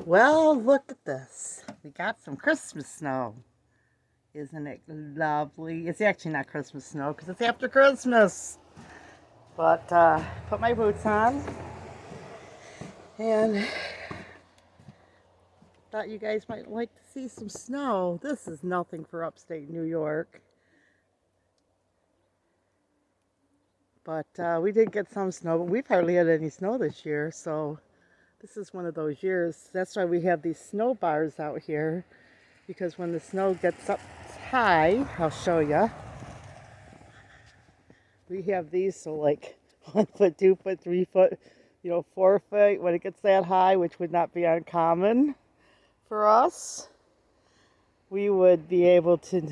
Well, look at this. We got some Christmas snow. Isn't it lovely? It's actually not Christmas snow because it's after Christmas. But put my boots on and thought you guys might like to see some snow. This is nothing for upstate New York. But we did get some snow, but we've hardly had any snow this year. So this is one of those years. That's why we have these snow bars out here. Because when the snow gets up high, I'll show you. We have these, so like 1 foot, 2 foot, 3 foot, 4 foot. When it gets that high, which would not be uncommon for us, we would be able to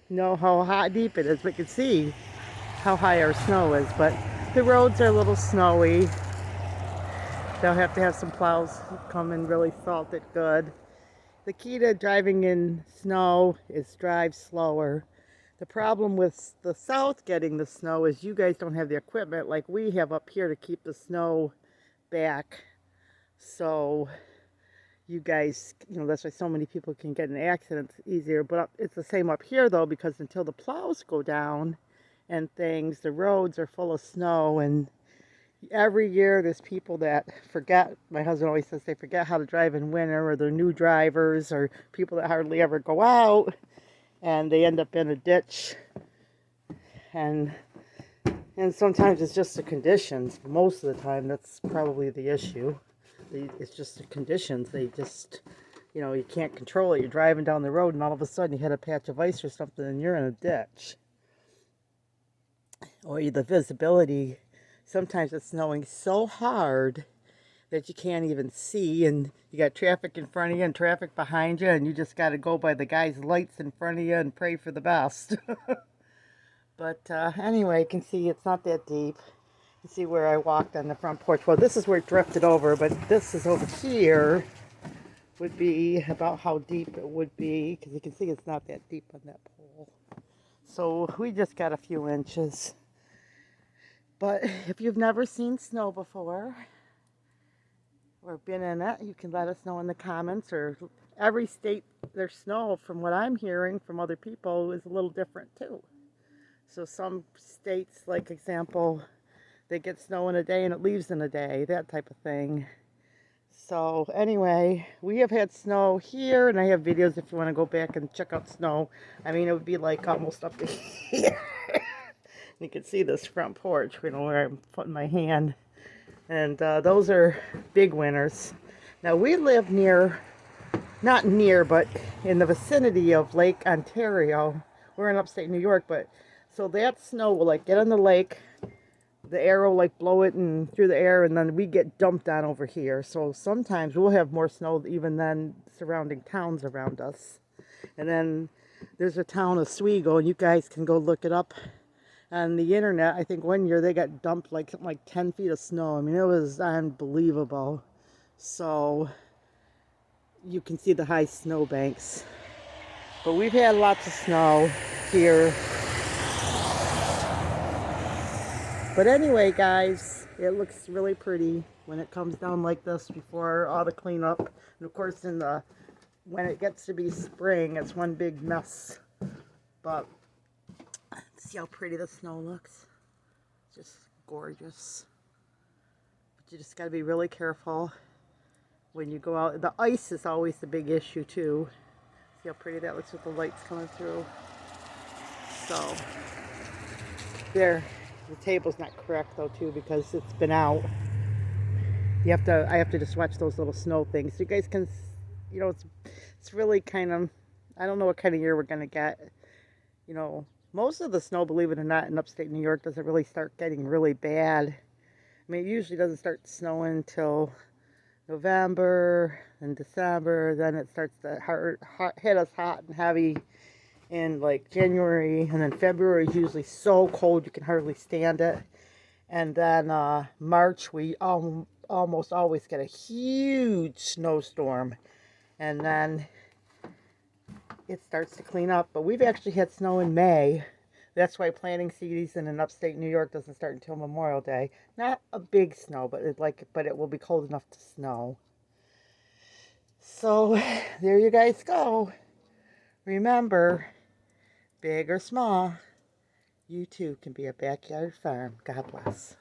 know how high deep it is. We can see how high our snow is, but the roads are a little snowy. They'll have to have some plows come and really salt it good. The key to driving in snow is drive slower. The problem with the south getting the snow is you guys don't have the equipment like we have up here to keep the snow back. So you guys, that's why so many people can get in accidents easier. But it's the same up here though, because until the plows go down and things, the roads are full of snow. And every year there's people that forget, my husband always says they forget how to drive in winter, or they're new drivers, or people that hardly ever go out, and they end up in a ditch. And sometimes it's just the conditions. Most of the time that's probably the issue. It's just the conditions. They just, you can't control it. You're driving down the road and all of a sudden you hit a patch of ice or something and you're in a ditch. Or the visibility, sometimes it's snowing so hard that you can't even see, and you got traffic in front of you and traffic behind you, and you just got to go by the guy's lights in front of you and pray for the best. But anyway, you can see it's not that deep. You see where I walked on the front porch. Well, this is where it drifted over, but this is over here would be about how deep it would be, because you can see it's not that deep on that pole. So we just got a few inches. But if you've never seen snow before or been in it, you can let us know in the comments. Or every state, their snow, from what I'm hearing from other people, is a little different too. So some states, like example, they get snow in a day and it leaves in a day, that type of thing. So anyway, we have had snow here, and I have videos if you want to go back and check out snow. I mean, it would be like almost up to here. You can see this front porch, where I'm putting my hand. And those are big winters. Now we live near, not near, but in the vicinity of Lake Ontario. We're in upstate New York, but so that snow will like get on the lake, the air will like blow it and through the air, and then we get dumped on over here. So sometimes we'll have more snow even than surrounding towns around us. And then there's a town of Oswego, and you guys can go look it up on the internet. I think one year they got dumped like something like 10 feet of snow. I mean, it was unbelievable. So you can see the high snow banks. But we've had lots of snow here. But anyway, guys, it looks really pretty when it comes down like this before all the cleanup. And of course, when it gets to be spring, it's one big mess. But see how pretty the snow looks? Just gorgeous. But you just got to be really careful when you go out. The ice is always the big issue too. See how pretty that looks with the lights coming through. So there, the table's not correct though too, because it's been out. I have to just watch those little snow things. So you guys can, it's really kind of, I don't know what kind of year we're gonna get. Most of the snow, believe it or not, in upstate New York doesn't really start getting really bad. I mean, it usually doesn't start snowing until November and December. Then it starts to hit us hot and heavy in like January, and then February is usually so cold you can hardly stand it. And then March, we almost always get a huge snowstorm. And then it starts to clean up. But we've actually had snow in May. That's why planting season in upstate New York doesn't start until Memorial Day. Not a big snow, but it will be cold enough to snow. So there you guys go. Remember, big or small, you too can be a backyard farm. God bless.